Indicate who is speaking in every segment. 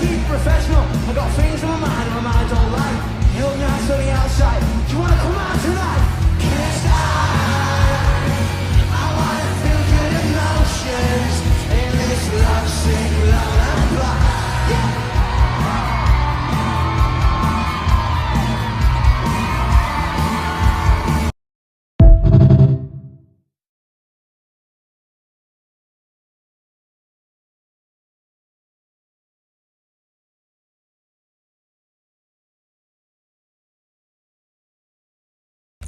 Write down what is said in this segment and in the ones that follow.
Speaker 1: keep professional. I got things on my mind and my mind don't lie. You look nice on the outside. Do you wanna come out tonight? Can't stop. I wanna feel good emotions in this love sick lullaby. Yeah.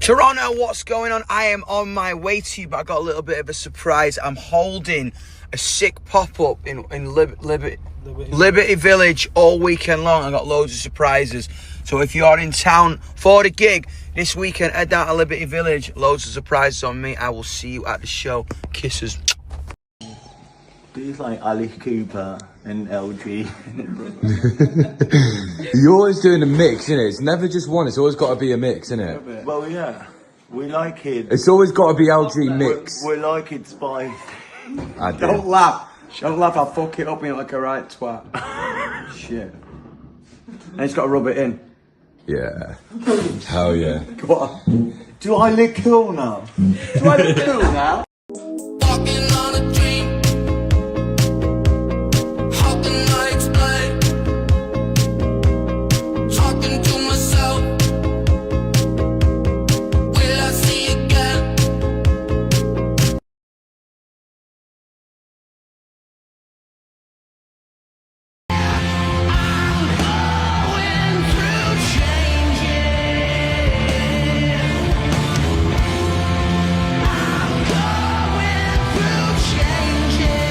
Speaker 2: Toronto, what's going on? I am on my way to you, but I got a little bit of a surprise. I'm holding a sick pop-up in Liberty Village all weekend long. I got loads of surprises. So if you're in town for the gig this weekend, head down to Liberty Village. Loads of surprises on me. I will see you at the show. Kisses.
Speaker 3: He's like Alice Cooper and LG.
Speaker 4: You're always doing a mix, innit? It's never just one, it's always got to be a mix, innit?
Speaker 3: Well, yeah, we like it.
Speaker 4: It's always got to be LG mix.
Speaker 3: We like it spicy.
Speaker 4: I do.
Speaker 5: Don't laugh. Don't laugh, I'll fuck it up in like a right twat. Shit. And it's got to rub it in.
Speaker 4: Yeah. Hell yeah.
Speaker 5: Go on.
Speaker 3: Do I look cool now?
Speaker 5: Do I look cool now?
Speaker 1: Walking on a dream. How can I explain? Talking to myself. Will I see again? Going through changes. I'm going through changes.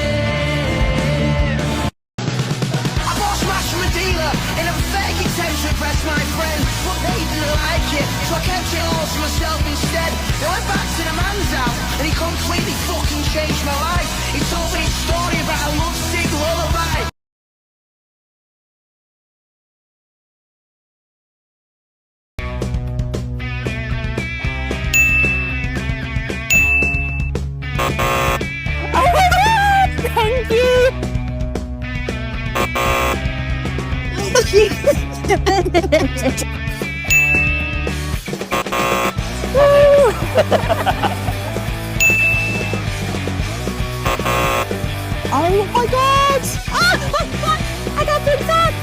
Speaker 1: I bought smash from a dealer in a fake attempt to impress my friend, but they didn't like it, so I kept it all to myself instead. Then I went back to the man's house, and he completely fucking changed my life. He told me a story about a lovesick lullaby.
Speaker 6: Oh my god! Thank you! Oh my god! Ah! I got picked up!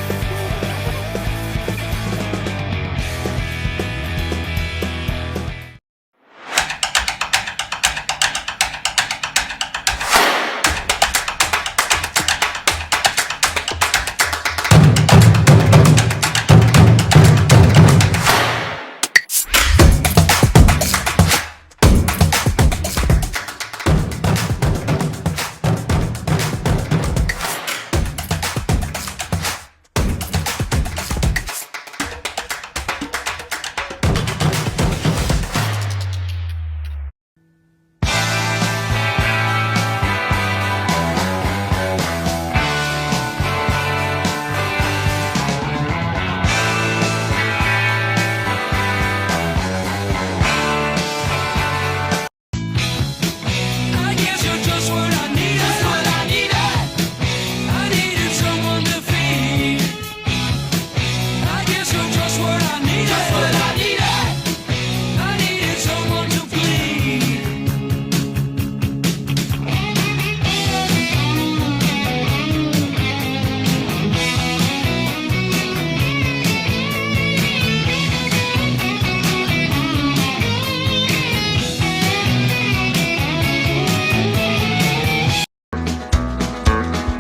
Speaker 6: I guess you're just what I needed. Just what I needed. I needed someone to feed. I guess you're just what I needed. Just what I needed. I needed someone to bleed.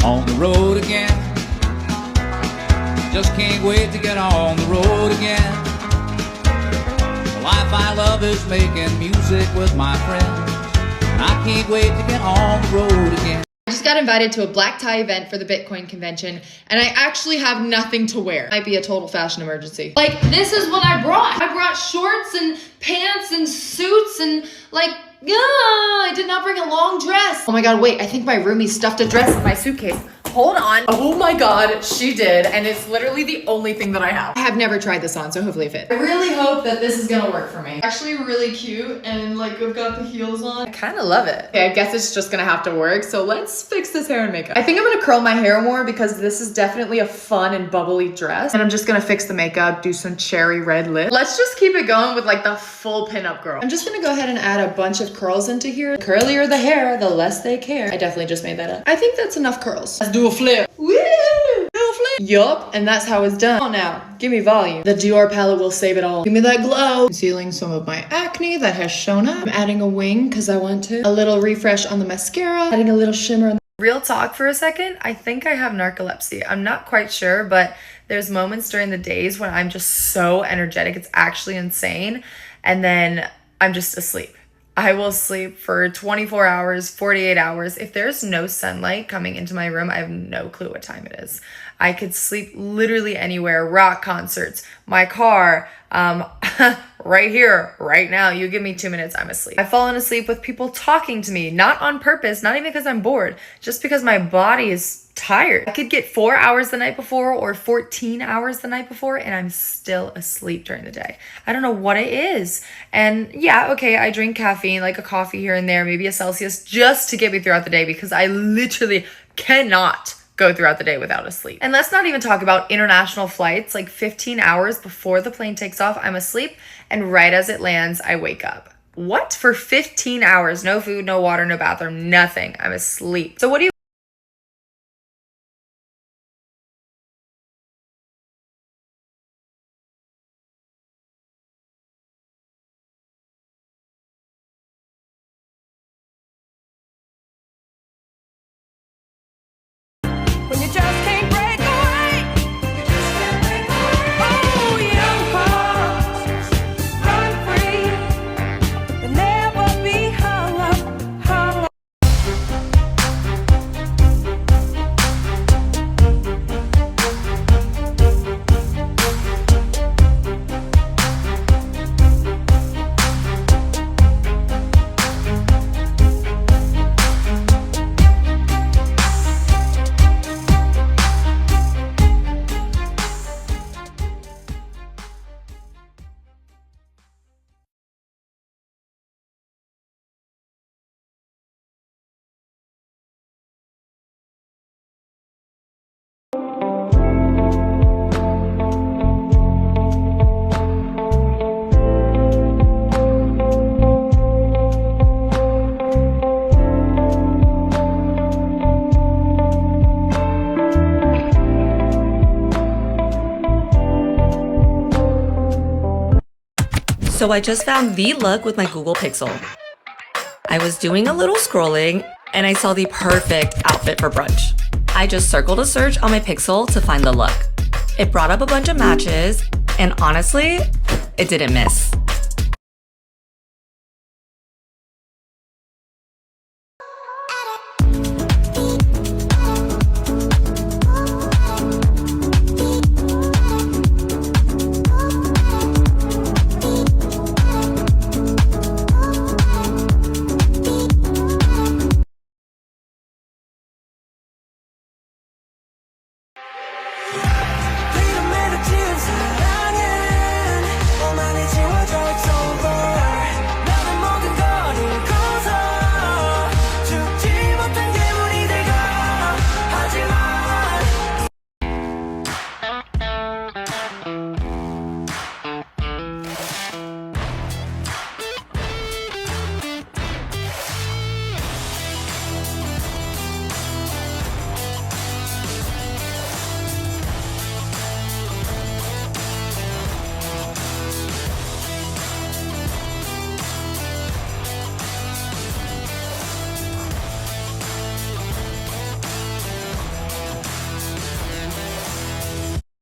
Speaker 7: On the road again. Just can't wait to get on the road again. The life I love is making music with my friends. And I can't wait to get on the road again.
Speaker 8: I just got invited to a black tie event for the Bitcoin convention, and I actually have nothing to wear. Might be a total fashion emergency. Like, this is what I brought. I brought shorts and pants and suits and like, I did not bring a long dress. Oh my god, wait, I think my roomie stuffed a dress in my suitcase. Hold on. Oh my god, she did. And it's literally the only thing that I have. I have never tried this on, so hopefully it fits. I really hope that this is gonna work for me. Actually really cute, and like I've got the heels on. I kinda love it. Okay, I guess it's just gonna have to work, so let's fix this hair and makeup. I think I'm gonna curl my hair more because this is definitely a fun and bubbly dress. And I'm just gonna fix the makeup, do some cherry red lip. Let's just keep it going with like the full pinup girl. I'm just gonna go ahead and add a bunch of curls into here. The curlier the hair, the less they care. I definitely just made that up. I think that's enough curls. Let's do a flip. Woo! Do a flip. Yup, and that's how it's done. Oh, now, give me volume. The Dior palette will save it all. Give me that glow. Concealing some of my acne that has shown up. I'm adding a wing because I want to. A little refresh on the mascara. Adding a little shimmer. Real talk for a second, I think I have narcolepsy. I'm not quite sure, but there's moments during the days when I'm just so energetic. It's actually insane. And then I'm just asleep. I will sleep for 24 hours, 48 hours. If there's no sunlight coming into my room, I have no clue what time it is. I could sleep literally anywhere, rock concerts, my car, right here, right now. You give me 2 minutes, I'm asleep. I've fallen asleep with people talking to me, not on purpose, not even because I'm bored, just because my body is tired. I could get 4 hours the night before or 14 hours the night before and I'm still asleep during the day. I don't know what it is. And yeah, okay, I drink caffeine, like a coffee here and there, maybe a Celsius, just to get me throughout the day because I literally cannot go throughout the day without a sleep. And let's not even talk about international flights, like 15 hours before the plane takes off, I'm asleep, and right as it lands, I wake up. What? For 15 hours, no food, no water, no bathroom, nothing. I'm asleep. So what do you
Speaker 6: When you just can't break away. Oh, young hearts, run free and never be hung up, hung up.
Speaker 9: So I just found the look with my Google Pixel. I was doing a little scrolling and I saw the perfect outfit for brunch. I just circled a search on my Pixel to find the look. It brought up a bunch of matches and honestly, it didn't miss.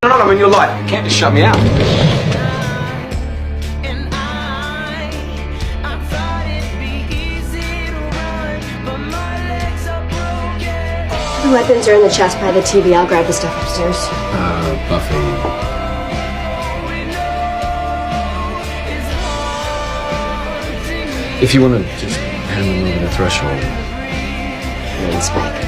Speaker 5: No, I'm in your life. You can't just shut me out.
Speaker 10: The weapons are in the chest by the TV. I'll grab the stuff upstairs.
Speaker 4: Buffy. If you want to just hand them over the threshold.
Speaker 10: And Spike.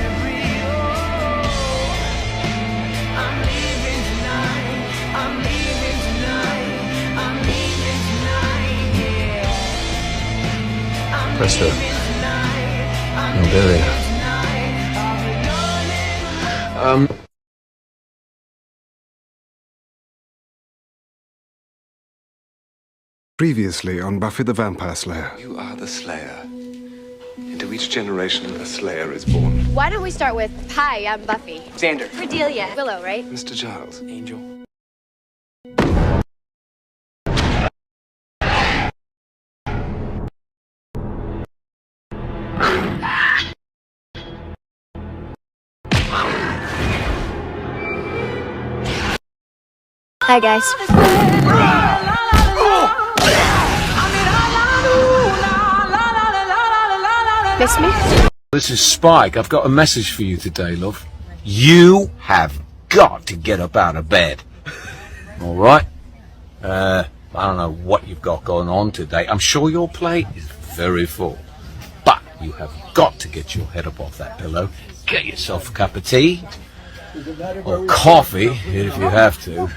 Speaker 4: Presto. No, Billy.
Speaker 11: Previously on Buffy the Vampire Slayer.
Speaker 12: You are the Slayer. Into each generation, a Slayer is born.
Speaker 10: Why don't we start with, hi, I'm Buffy.
Speaker 5: Xander.
Speaker 10: Cordelia. Willow, right?
Speaker 12: Mr. Giles.
Speaker 5: Angel.
Speaker 10: Hi, guys. Miss me?
Speaker 13: This is Spike. I've got a message for you today, love. You have got to get up out of bed. All right? I don't know what you've got going on today. I'm sure your plate is very full. But you have got to get your head up off that pillow. Get yourself a cup of tea. Or coffee, if you have to.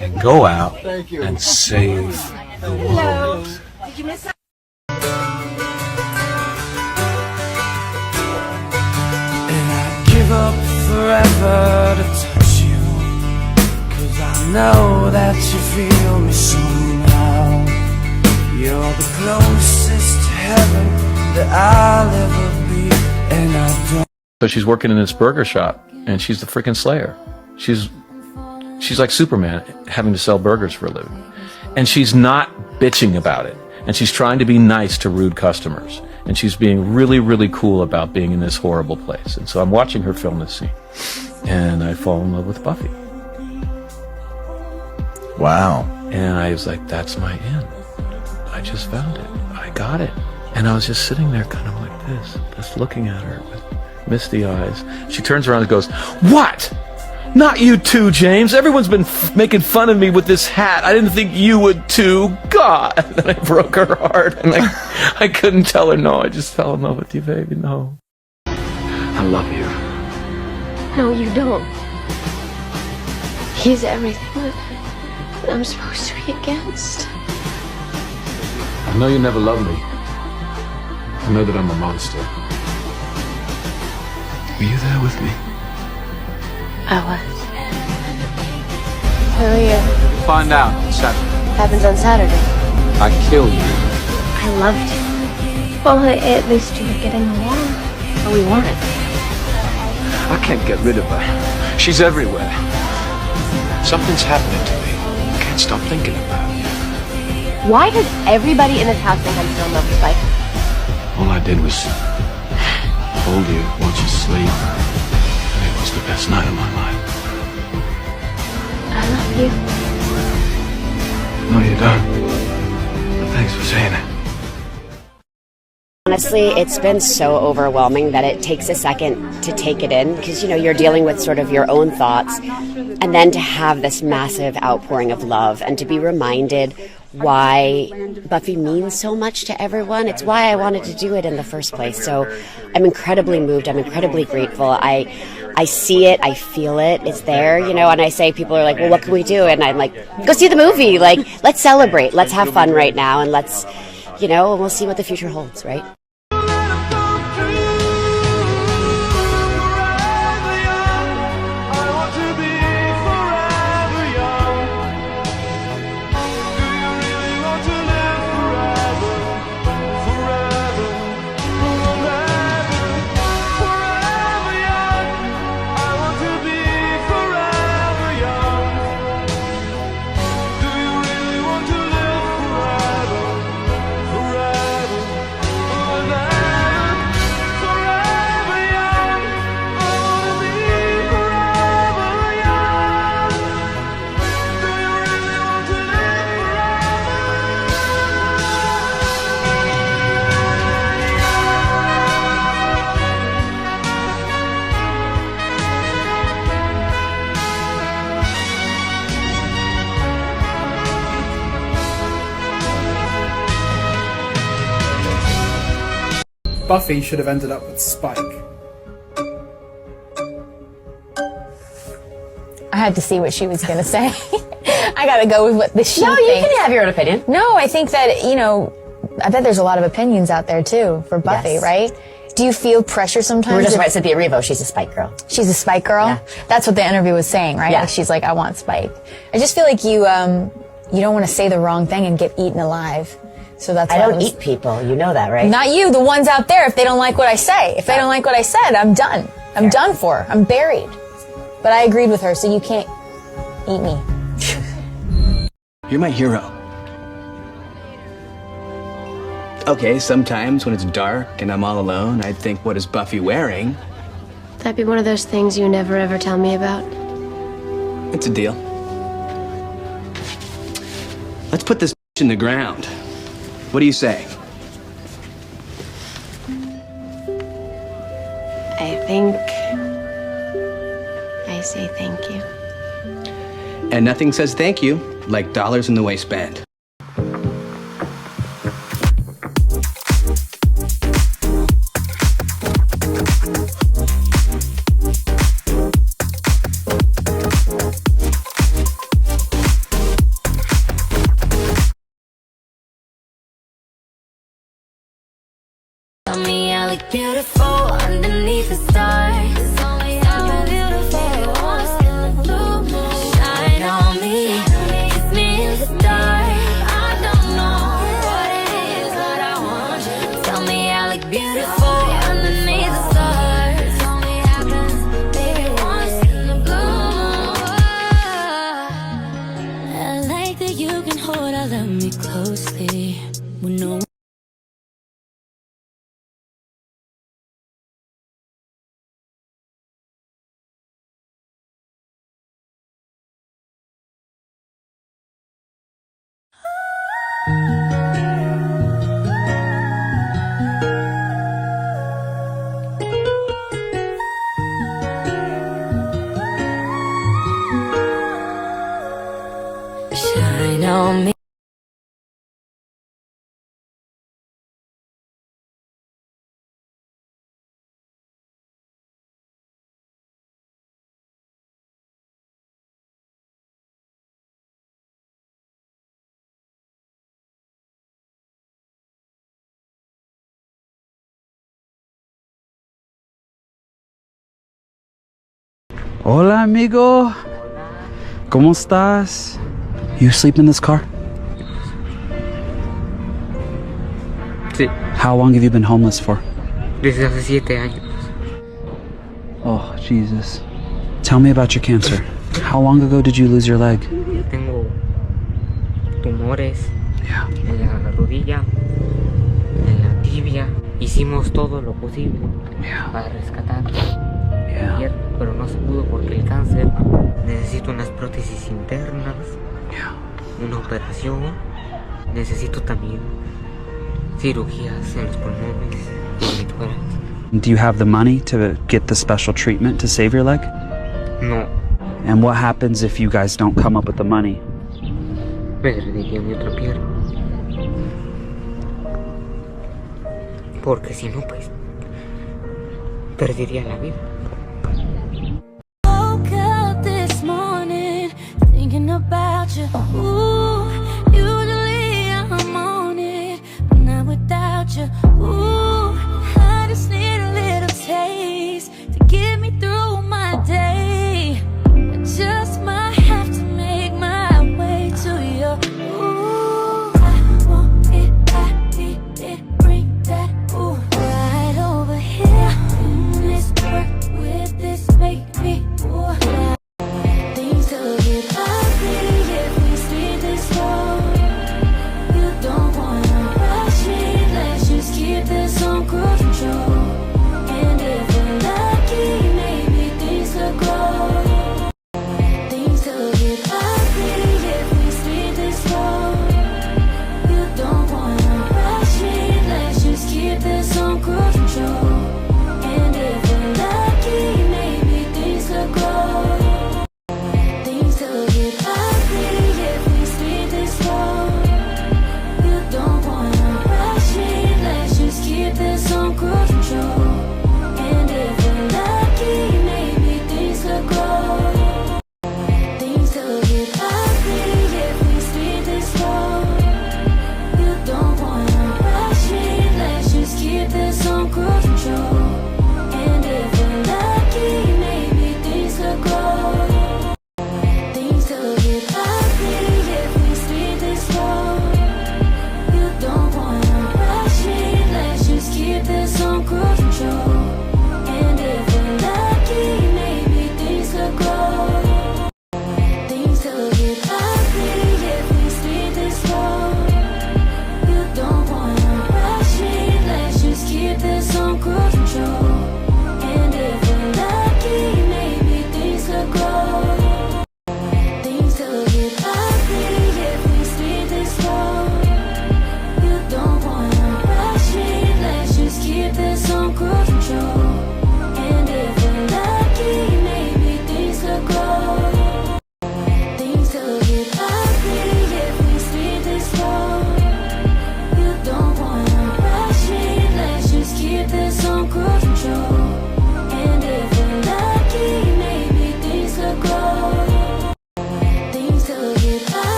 Speaker 13: And go out and save the world.
Speaker 10: Did you miss
Speaker 6: Give up forever to touch you, 'cause I know that you feel me somehow. You're the closest to heaven that I'll ever be, and I don't.
Speaker 14: So she's working in this burger shop, and she's the freaking Slayer. She's like Superman, having to sell burgers for a living. And she's not bitching about it. And she's trying to be nice to rude customers. And she's being really, really cool about being in this horrible place. And so I'm watching her film this scene. And I fall in love with Buffy.
Speaker 4: Wow.
Speaker 14: And I was like, that's my end. I just found it. I got it. And I was just sitting there kind of like this, just looking at her with misty eyes. She turns around and goes, "What? Not you too, James. Everyone's been making fun of me with this hat. I didn't think you would too. God." And I broke her heart. And I couldn't tell her no. I just fell in love with you, baby. No. I love you.
Speaker 10: No, you don't. He's everything that I'm supposed to be against.
Speaker 13: I know you never loved me. I know that I'm a monster. Were you there with me?
Speaker 10: I was. Who are you?
Speaker 13: Find out on Saturday.
Speaker 10: Happens on Saturday.
Speaker 13: I kill you.
Speaker 10: I loved you. Well, at least you were getting along. Or we weren't.
Speaker 13: I can't get rid of her. She's everywhere. Something's happening to me. I can't stop thinking about it.
Speaker 10: Why does everybody in this house think I'm still in love with Spike?
Speaker 13: All I did was hold you, watch you sleep. It was the best night of my life.
Speaker 10: I love you.
Speaker 13: No, you don't. But thanks for saying it.
Speaker 15: Honestly, it's been so overwhelming that it takes a second to take it in because, you know, you're dealing with sort of your own thoughts and then to have this massive outpouring of love and to be reminded why Buffy means so much to everyone. It's why I wanted to do it in the first place. So I'm incredibly moved. I'm incredibly grateful. I see it. I feel it. It's there, you know, and I say, people are like, well, what can we do? And I'm like, go see the movie. Like, let's celebrate. Let's have fun right now. And let's, you know, and we'll see what the future holds, right?
Speaker 16: Buffy should have ended up with Spike.
Speaker 17: I had to see what she was going to say. I got to go with what she
Speaker 15: No,
Speaker 17: thinks.
Speaker 15: you can have your own opinion.
Speaker 17: No, I think that, you know, I bet there's a lot of opinions out there too for Buffy,
Speaker 15: Yes.
Speaker 17: right? Do you feel pressure sometimes?
Speaker 15: We're just about Cynthia Erivo. She's a Spike girl.
Speaker 17: She's a Spike girl?
Speaker 15: Yeah.
Speaker 17: That's what the interview was saying, right?
Speaker 15: Yeah.
Speaker 17: Like she's like, I want Spike. I just feel like you don't want to say the wrong thing and get eaten alive. So that's
Speaker 15: I
Speaker 17: why
Speaker 15: don't eat people. You know that, right?
Speaker 17: Not you, the ones out there, if they don't like what I say. If they don't like what I said, I'm done. I'm done for. I'm buried. But I agreed with her, so you can't eat me.
Speaker 18: You're my hero. Okay, sometimes when it's dark and I'm all alone, I'd think, what is Buffy wearing?
Speaker 10: That'd be one of those things you never ever tell me about.
Speaker 18: It's a deal. Let's put this in the ground. What do you say?
Speaker 10: I think I say thank you.
Speaker 18: And nothing says thank you like dollars in the waistband.
Speaker 6: Tell me I look beautiful underneath the stars. I'm beautiful once in the blue moon. Shine on me, kiss me in the dark. I don't know what it is that I want. Tell me I look beautiful underneath the stars. Tell me happens, baby, once in the blue moon. I like that you can hold all of me closely when no one. Shine on me.
Speaker 19: Hola, amigo. ¿Cómo estás? You sleep in this car?
Speaker 20: Sí.
Speaker 19: How long have you been homeless for?
Speaker 20: Desde hace 7 años.
Speaker 19: Oh, Jesus. Tell me about your cancer. How long ago did you lose your leg?
Speaker 20: Tengo tumores en la rodilla, en la tibia. Hicimos todo lo posible para rescatar la pierna, pero no se pudo porque el cáncer. Necesito unas prótesis internas, una operación. Necesito también cirugías en los pulmones y mi tórax.
Speaker 19: Do you have the money to get the special treatment to save your leg?
Speaker 20: No.
Speaker 19: And what happens if you guys don't come up with the money?
Speaker 20: Perdería mi otra pierna. Porque si no, pues perdería la vida.
Speaker 6: Woke up this morning thinking about you. Ooh, usually I'm on it, but not without you. Ooh, I just need a little taste to get me through my day. I just might have to make my way to you. Ooh, I want it, I need it, bring that. Ooh, right over here. It's work.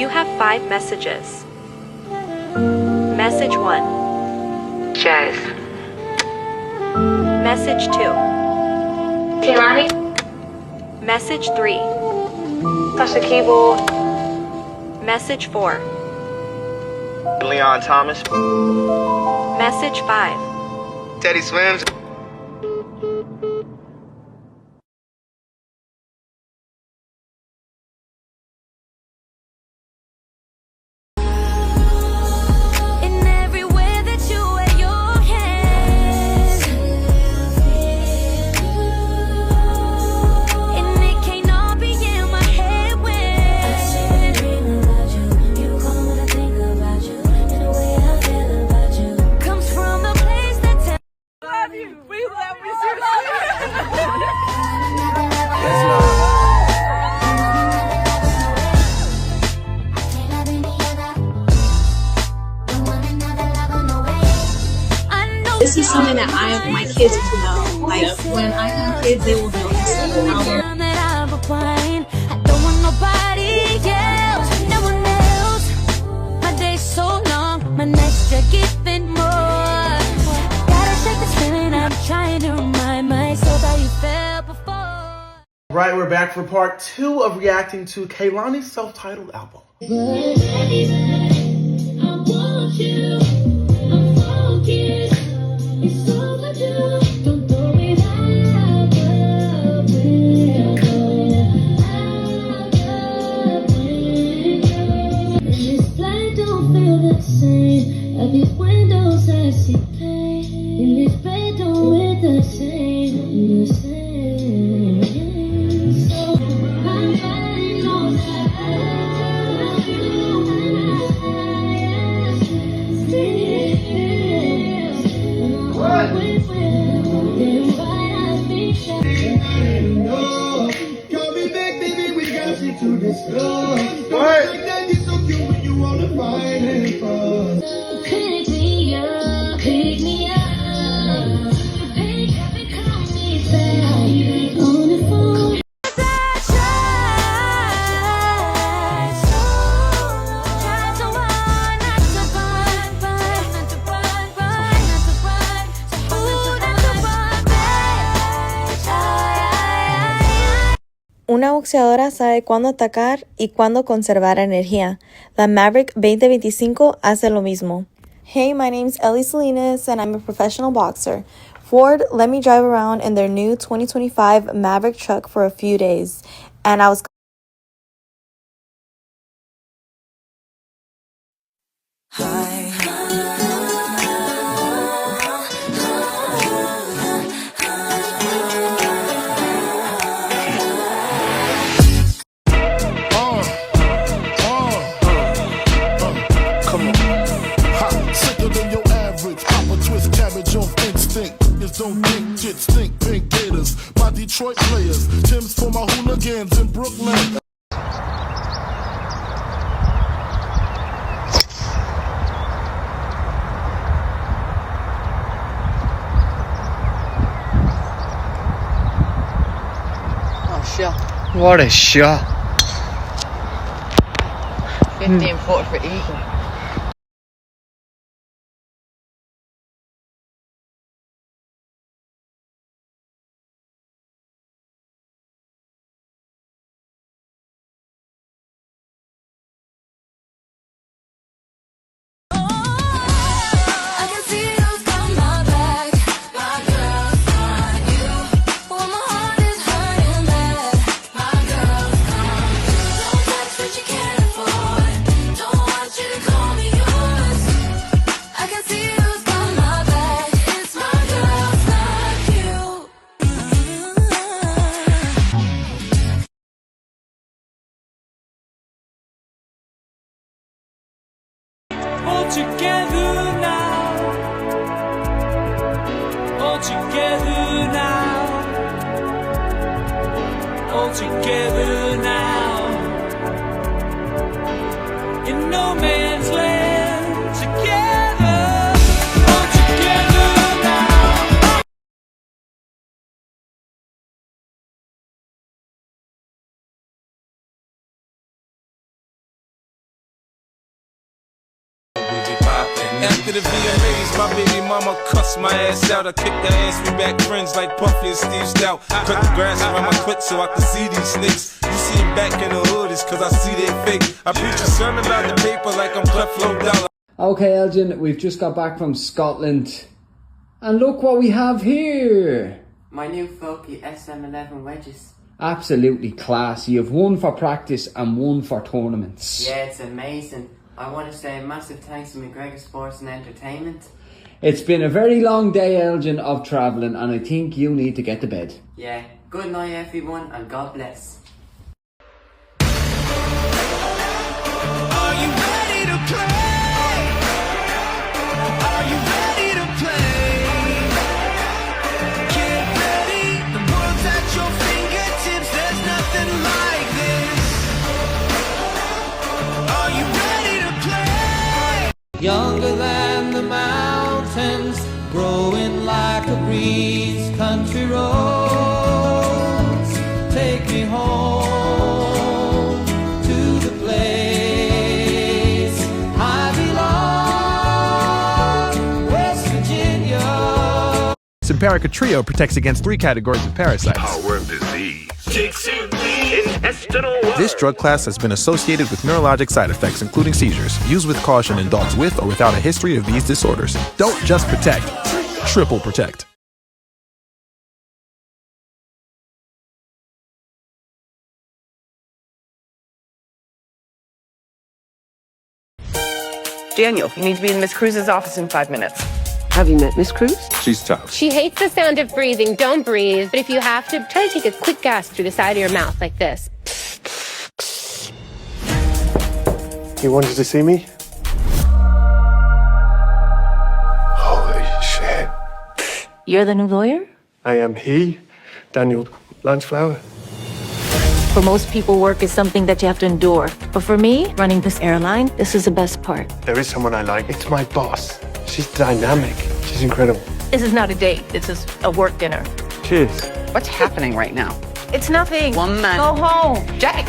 Speaker 21: You have 5 messages. Message 1. Jazz. Message 2.
Speaker 10: Kehlani?
Speaker 21: Message 3.
Speaker 10: Touch the keyboard.
Speaker 21: Message 4.
Speaker 22: Leon Thomas.
Speaker 21: Message 5.
Speaker 22: Teddy Swims.
Speaker 6: In everywhere that you wear your hands, and it can't all be in my head when I sit and dream about you. You call when I think about you, and the way I feel about you comes from a place that tells love you. We love you seriously.
Speaker 23: This is something that I want my kids to know. Like, when I have kids, they will know this.
Speaker 6: That I'm applying. I don't want nobody else, no one else. My day's so long, my nights just giving more. Gotta shake this feeling, I'm trying to remind myself how you felt before.
Speaker 5: Right, we're back for part 2 of reacting to Kehlani's self-titled album.
Speaker 6: I want you, I'm focused. It's all I do. Don't throw it out the window. Out the window. This light don't feel the same. At these windows I see pain. In this bed don't wear the same. The same. So my mind knows pick me up, pick me up. Pick up and call me back on the phone.
Speaker 9: Una boxeadora sabe cuándo atacar y cuándo conservar energía. La Maverick 2025 hace lo mismo. Hey, my name's Ellie Salinas and I'm a professional boxer. Ford let me drive around in their new 2025 Maverick truck for a few days, and I was
Speaker 24: Come on. Hot, sicker than your average. Pop a twist cabbage off instinct. Niggas don't think shit stink. Pink gators, my Detroit players. Tim's for my hooligans in Brooklyn.
Speaker 2: Oh, shot. What a shot. 15-foot for eagle.
Speaker 6: All together now. All together now. All together now. In no man's land. Together. All together now.
Speaker 1: After the VMAs, my baby mama cussed my ass out. I kicked her ass, we back friends like Puffy and Steve Stout. Cut the grass around my clit so I can see these snakes. You see them back in the hood, it's cause I see they fake. I preach a sermon about the paper like I'm Creflo Dollar.
Speaker 19: Okay, Elgin, we've just got back from Scotland. And look what we have here.
Speaker 20: My new Foki SM11 wedges.
Speaker 19: Absolutely class. You have one for practice and one for tournaments.
Speaker 20: Yeah, it's amazing. I want to say a massive thanks to McGregor Sports and Entertainment.
Speaker 19: It's been a very long day, Elgin, of travelling, and I think you need to get to bed.
Speaker 20: Yeah, good night everyone and God bless.
Speaker 6: Are you ready to play? Are you ready to play? Get ready, the world's at your fingertips, there's nothing like this. Are you ready to play?
Speaker 3: Younger than the mountains, growing like a breeze, country roads, take me home to the place I belong, West Virginia.
Speaker 7: Simparica Trio protects against 3 categories of parasites.
Speaker 12: Power of disease.
Speaker 7: This drug class has been associated with neurologic side effects, including seizures. Use with caution in dogs with or without a history of these disorders. Don't just protect, triple protect.
Speaker 8: Daniel, you need to be in Miss Cruz's office in 5 minutes.
Speaker 25: Have you met Miss Cruz?
Speaker 12: She's tough.
Speaker 26: She hates the sound of breathing. Don't breathe. But if you have to, try to take a quick gasp through the side of your mouth like this.
Speaker 27: You wanted to see me?
Speaker 12: Holy shit.
Speaker 26: You're the new lawyer?
Speaker 27: I am he, Daniel Lanceflower.
Speaker 26: For most people, work is something that you have to endure. But for me, running this airline, this is the best part.
Speaker 27: There is someone I like. It's my boss. She's dynamic. She's incredible.
Speaker 26: This is not a date. This is a work dinner.
Speaker 27: Cheers.
Speaker 8: What's happening right now?
Speaker 26: It's nothing.
Speaker 8: One man.
Speaker 26: Go home.
Speaker 8: Jack!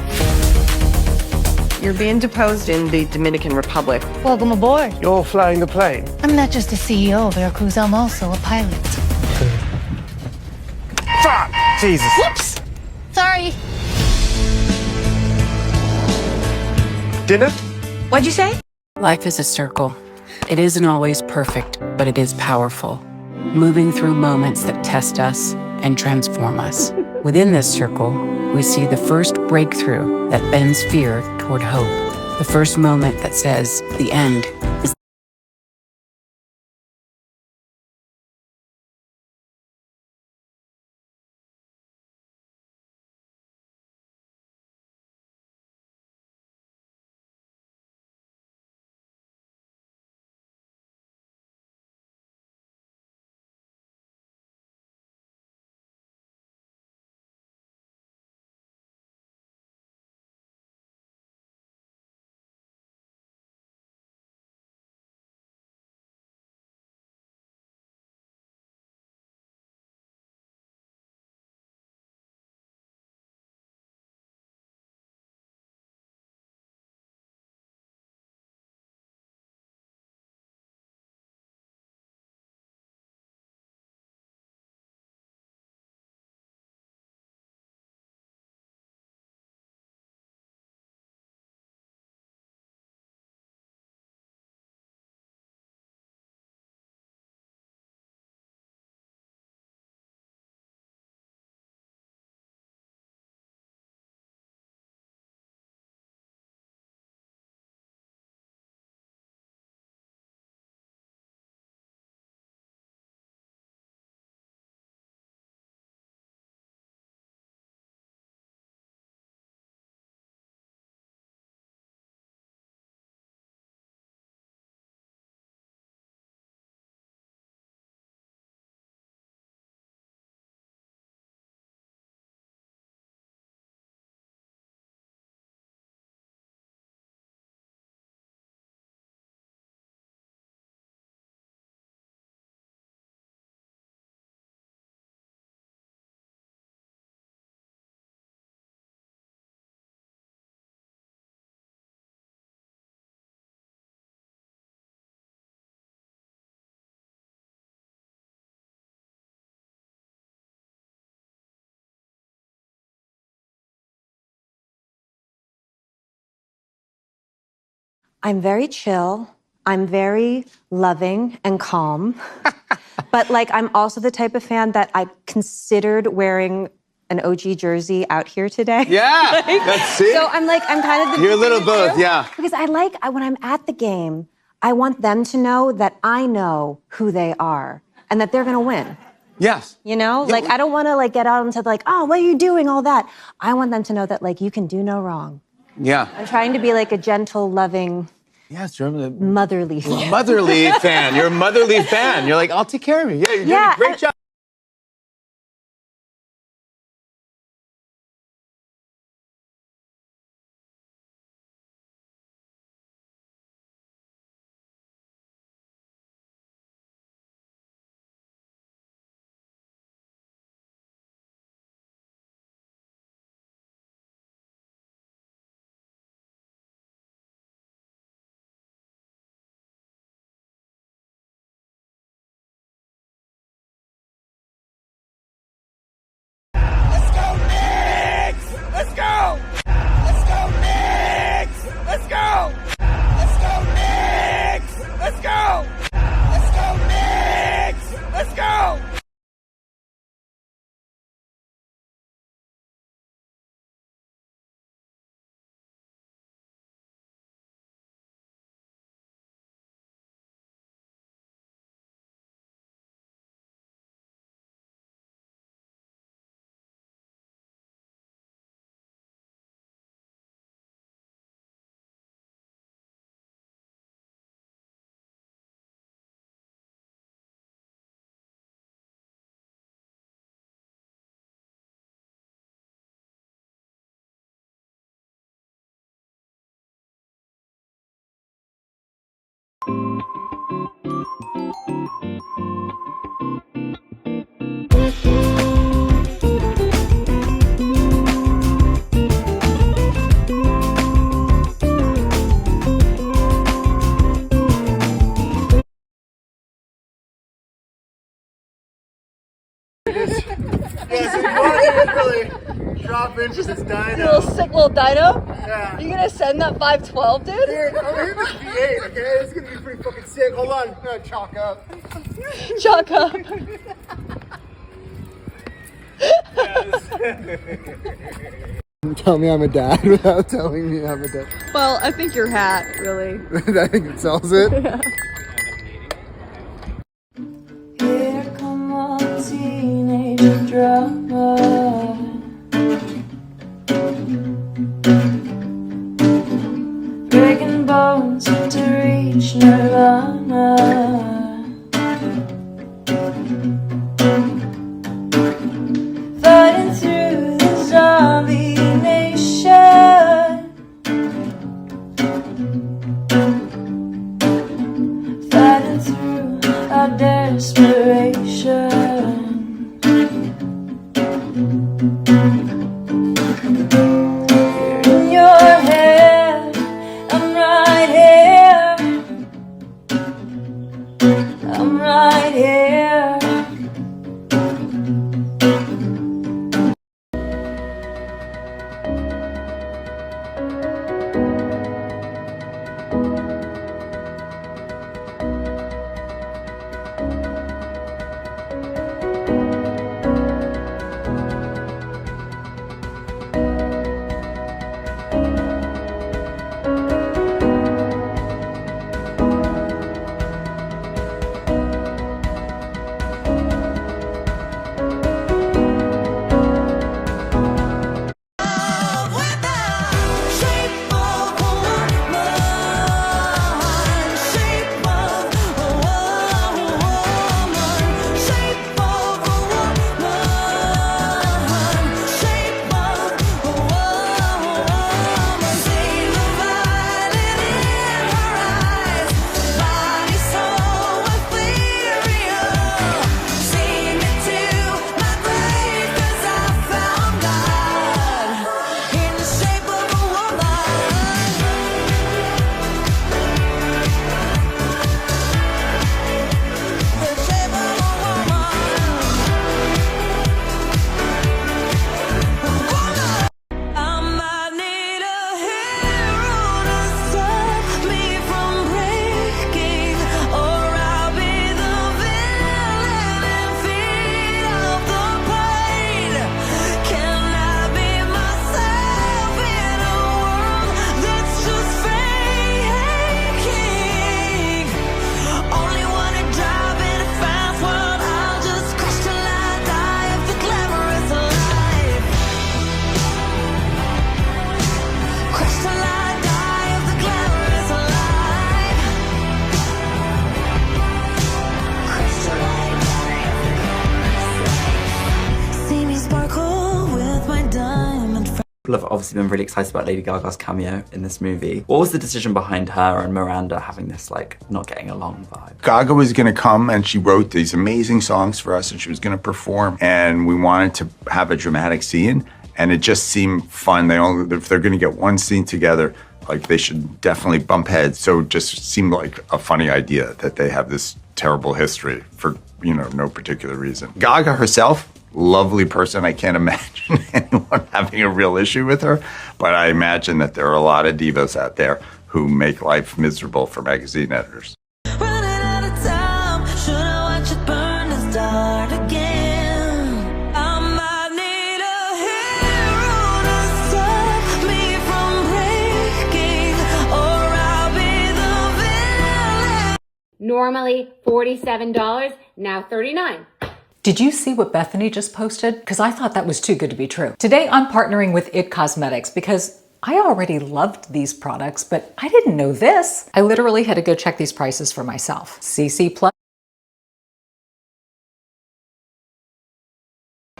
Speaker 8: You're being deposed in the Dominican Republic.
Speaker 28: Welcome aboard.
Speaker 27: You're flying the plane?
Speaker 28: I'm not just the CEO of Veracruz, I'm also a pilot.
Speaker 27: Fuck! Jesus.
Speaker 28: Whoops! Sorry.
Speaker 27: Dinner?
Speaker 28: What'd you say?
Speaker 29: Life is a circle. It isn't always perfect, but it is powerful, moving through moments that test us and transform us. Within this circle, we see the first breakthrough that bends fear toward hope, the first moment that says the end is
Speaker 4: I'm very chill. I'm very loving and calm. But like, I'm also the type of fan that I considered wearing an OG jersey out here today.
Speaker 11: Yeah, that's it.
Speaker 4: So I'm kind of the...
Speaker 11: You're a little both, yeah.
Speaker 4: Because when I'm at the game, I want them to know that I know who they are and that they're gonna win.
Speaker 11: Yes.
Speaker 4: You know? Yeah, I don't wanna get out into oh, what are you doing, all that. I want them to know that you can do no wrong.
Speaker 11: Yeah.
Speaker 4: I'm trying to be a gentle, loving, motherly fan.
Speaker 11: Motherly fan. You're a motherly fan. You're I'll take care of you. Yeah, you're doing a great job.
Speaker 6: Let's go! Let's go, Knicks! Let's go! Let's go, Knicks! Let's go! Let's go, Knicks! Let's go!
Speaker 27: Yeah, so you want to really drop into this dyno.
Speaker 8: Little sick little dyno?
Speaker 27: Yeah.
Speaker 8: You gonna send that 512, dude?
Speaker 27: Dude, I'm hitting this V8, okay? It's gonna be pretty fucking sick. Hold on, I'm gonna chalk up.
Speaker 8: Chalk up.
Speaker 27: Tell me I'm a dad without telling me I'm a dad.
Speaker 8: Well, I think your hat, really.
Speaker 27: I think it sells it.
Speaker 8: Yeah.
Speaker 6: Here come all the teenage drama. Breaking bones to reach nirvana. Fighting through the zombie nation. Fighting through our desperation. You're in your head, I'm right here.
Speaker 10: People have obviously been really excited about Lady Gaga's cameo in this movie. What was the decision behind her and Miranda having this, like, not getting along vibe?
Speaker 13: Gaga was gonna come and she wrote these amazing songs for us and she was gonna perform. And we wanted to have a dramatic scene and it just seemed fun. If they're gonna get one scene together, like they should definitely bump heads. So it just seemed like a funny idea that they have this terrible history for, you know, no particular reason. Gaga herself, lovely person. I can't imagine anyone having a real issue with her, but I imagine that there are a lot of divas out there who make life miserable for magazine editors.
Speaker 14: Normally $47, now $39.
Speaker 15: Did you see what Bethany just posted? Because I thought that was too good to be true. Today I'm partnering with IT Cosmetics because I already loved these products, but I didn't know this. I literally had to go check these prices for myself. CC Plus.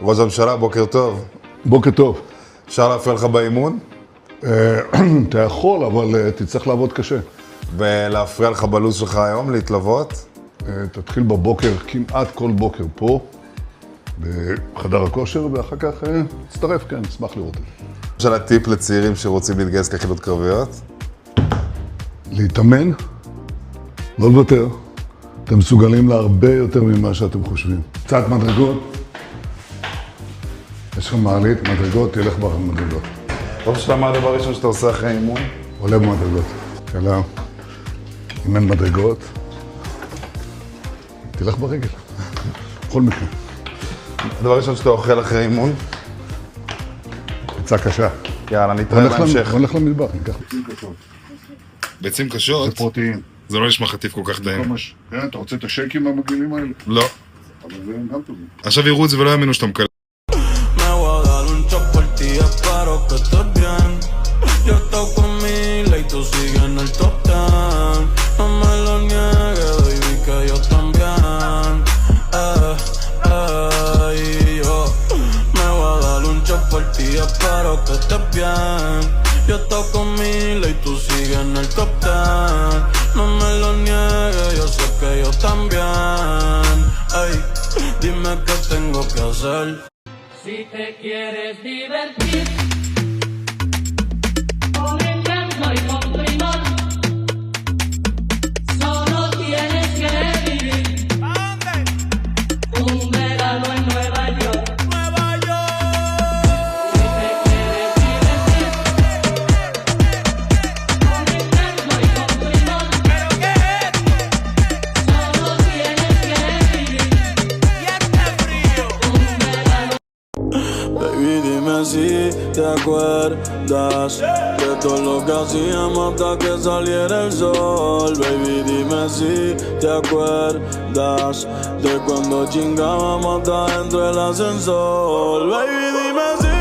Speaker 16: ראש הממשלה, בוקר טוב.
Speaker 24: בוקר טוב.
Speaker 16: אפשר להפריע לך באימון?
Speaker 24: אתה יכול, אבל תצטרך לעבוד קשה.
Speaker 16: ולהפריע לך בלו"ז שלך היום, להתלוות?
Speaker 24: תתחיל בבוקר, כמעט כל בוקר פה, בחדר הכושר, ואחר כך תצטרף, כן, נשמח לראות את זה.
Speaker 16: יש על הטיפ לצעירים שרוצים להתגייס ליחידות קרביות?
Speaker 24: להתאמן, לא לוותר. אתם מסוגלים להרבה יותר ממה שאתם חושבים. קצת מדרגות. יש לך מעלית, מדרגות, תלך במדרגות.
Speaker 16: טוב שאתה מה הדבר ראשון שאתה עושה אחרי אימון?
Speaker 24: עולה במדרגות. שאלה, אם אין מדרגות, תלך ברגל. בכל מקרה.
Speaker 16: הדבר ראשון שאתה אוכל אחרי אימון?
Speaker 24: ביצה קשה.
Speaker 16: יאללה, נתראה בהמשך.
Speaker 24: בוא נלך למטבח, ניקח ביצים קשות.
Speaker 16: ביצים קשות?
Speaker 24: זה פרוטאין.
Speaker 16: זה לא נשמע חטיף כל כך דיים.
Speaker 24: כן, אתה רוצה את השייקים המגעילים האלה?
Speaker 16: לא.
Speaker 24: אבל זה גם טובים.
Speaker 16: עכשיו יראו את זה ולא יאמינו שאתה מקלל.
Speaker 6: Yo toco mi ley, tú sigues en el top 10. No me lo niegues, baby, que yo también. Y yo me voy a dar un shot por ti, espero que estés bien. Yo toco mi ley, tú sigues en el top 10. No me lo niegues, yo sé que yo también. Ey, dime qué tengo que hacer.
Speaker 3: Si te quieres divertir, y con primor, solo tienes que vivir un verano en Nueva York. Si te quieres divertir, con invierno y con primor, solo tienes que vivir un verano.
Speaker 6: Baby, dime si te acuerdas de todo lo que hacíamos hasta que saliera el sol. Baby, dime si te acuerdas de cuando chingábamos hasta dentro del ascensor. Baby, dime si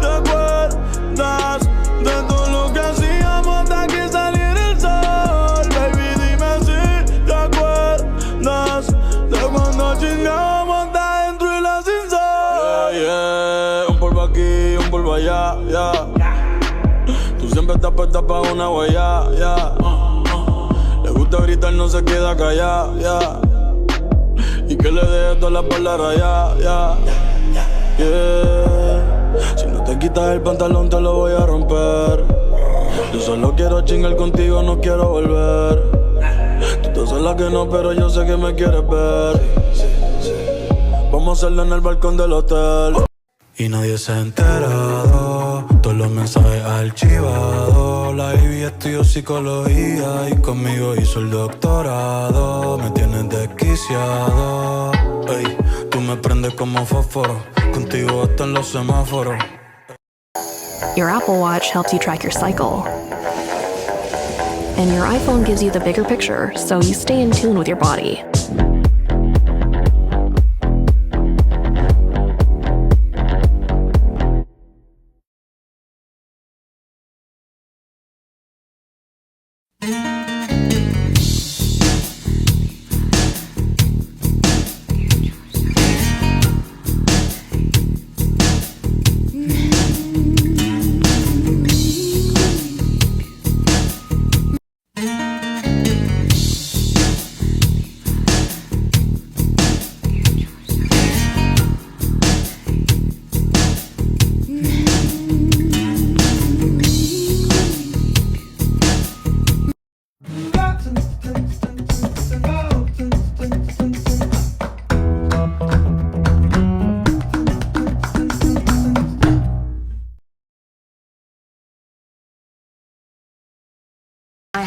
Speaker 6: te acuerdas de todo lo que hacíamos hasta que saliera el sol. Baby, dime si te acuerdas de cuando chingábamos hasta dentro del ascensor. Yeah, un polvo aquí, un polvo allá, Tú siempre estás puesta pa' una huella, Le gusta gritar, no se queda callada, Y que le deje toda la espalda rayada, Si no te quitas el pantalón te lo voy a romper. Yo solo quiero chingar contigo, no quiero volver. Tú te haces la que no, pero yo sé que me quieres ver. Vamos a hacerlo en el balcón del hotel. Y nadie se ha enterado, todos los mensajes archivados. La Ivy estudió psicología y conmigo hizo el doctorado. Me tienes desquiciado, ey, tú me prendes como fósforo. Contigo hasta en los semáforos.
Speaker 17: Your Apple Watch helps you track your cycle. And your iPhone gives you the bigger picture, so you stay in tune with your body.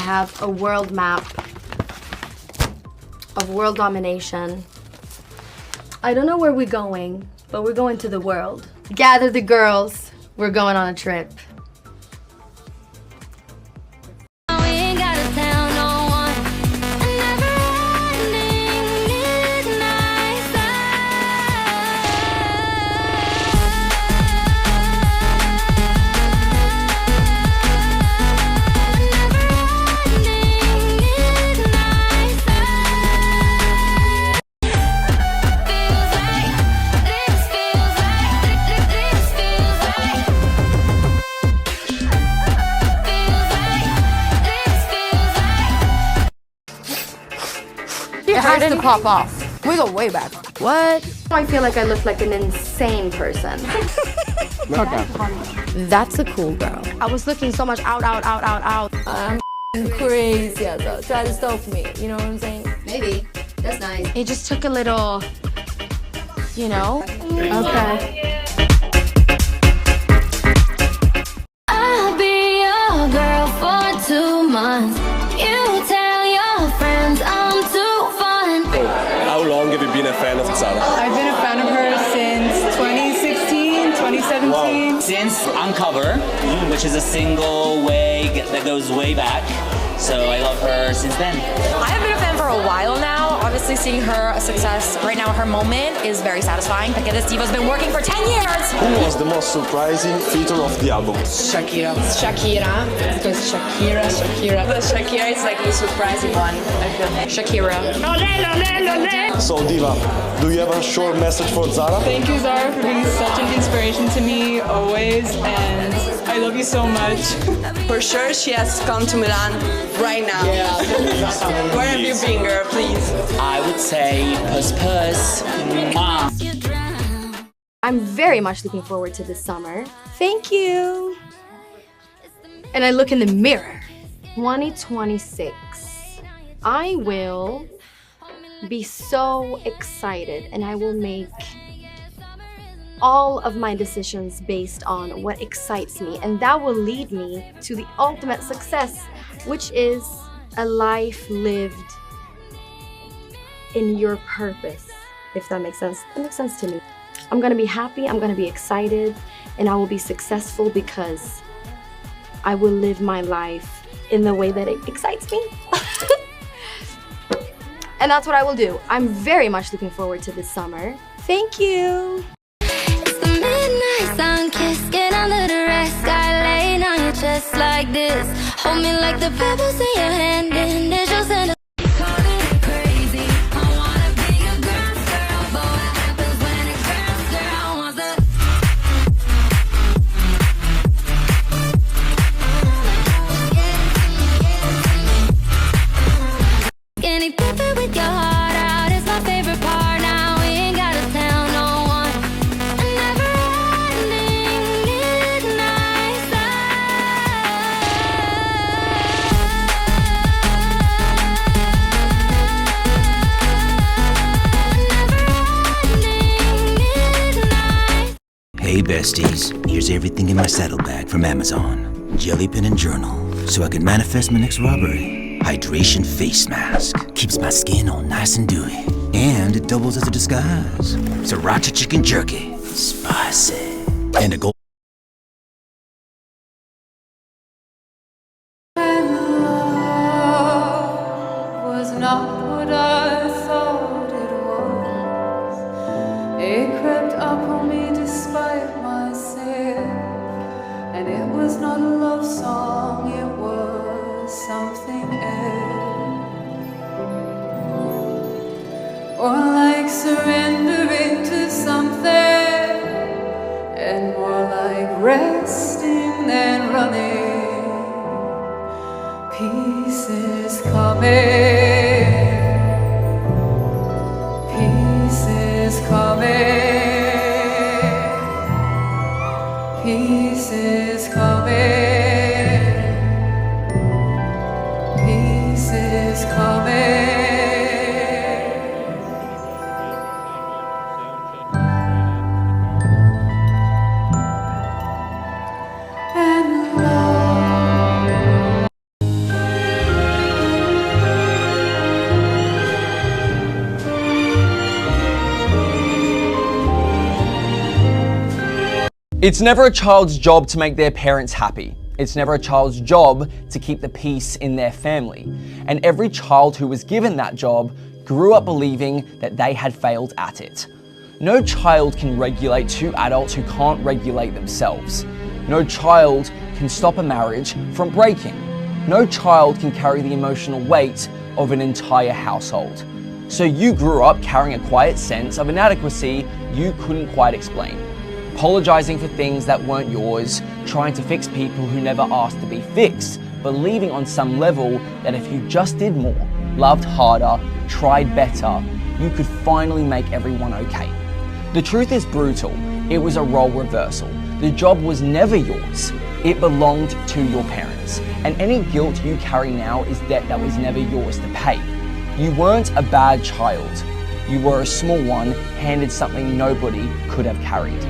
Speaker 1: have a world map of world domination. I don't know where we're going, but we're going to the world. Gather the girls, we're going on a trip. It has to pop off. We go way back. What? I feel like I look like an insane person. That's a cool girl. I was looking so much out. I'm crazy. So try to stalk me. You know what I'm saying? Maybe. That's nice. It just took a little, you know? Okay. I'll be your girl for 2 months. You tell your friends I'm too fun.
Speaker 2: How long have you been a fan of Zara?
Speaker 5: I've been a fan of her since 2016, 2017.
Speaker 2: Wow.
Speaker 9: Since Uncover, which is a single way that goes way back. So I love her since then.
Speaker 18: I've been a fan for a while now. Obviously seeing her a success right now, her moment is very satisfying. Like this diva's been working for 10 years.
Speaker 2: Who was the most surprising feature of the album?
Speaker 18: Shakira. Because Shakira. The Shakira is like the surprising one, I feel. Shakira.
Speaker 2: So Diva, do you have a short message for Zara?
Speaker 5: Thank you, Zara, for being such an inspiration to me always, and I love you so much.
Speaker 8: For sure, she has to come to Milan right now. Yeah. Where have you been, girl? Please.
Speaker 9: I would say puss. Mwah.
Speaker 1: I'm very much looking forward to this summer. Thank you. And I look in the mirror. 2026. I will be so excited and I will make all of my decisions based on what excites me, and that will lead me to the ultimate success, which is a life lived in your purpose, if that makes sense. It makes sense to me. I'm gonna be happy, I'm gonna be excited, and I will be successful because I will live my life in the way that it excites me. And that's what I will do. I'm very much looking forward to this summer. Thank you.
Speaker 21: Sun kiss, get under the rest. Sky laying on your chest like this. Hold me like the pebbles in your hand. And there's just an crazy. I wanna be a girl's girl, but what happens when a girl's girl wants a skinny pepper with your heart out is my favorite part. Now we ain't gotta tell no one.
Speaker 22: Hey besties, here's everything in my saddlebag from Amazon. Jelly pen and journal, so I can manifest my next robbery. Hydration face mask, keeps my skin all nice and dewy. And it doubles as a disguise. Sriracha chicken jerky, spicy. And a gold
Speaker 6: Was not what I thought it was. It crept up on me despite myself, and it was not a love song, it was something else. Or like surrendering to something, and more like resting than running. Peace is coming. Peace is coming. Peace is coming. Peace is coming. And love
Speaker 7: It's never a child's job to make their parents happy. It's never a child's job to keep the peace in their family. And every child who was given that job grew up believing that they had failed at it. No child can regulate two adults who can't regulate themselves. No child can stop a marriage from breaking. No child can carry the emotional weight of an entire household. So you grew up carrying a quiet sense of inadequacy you couldn't quite explain. Apologizing for things that weren't yours, trying to fix people who never asked to be fixed, believing on some level that if you just did more, loved harder, tried better, you could finally make everyone okay. The truth is brutal. It was a role reversal. The job was never yours. It belonged to your parents. And any guilt you carry now is debt that was never yours to pay. You weren't a bad child. You were a small one handed something nobody could have carried.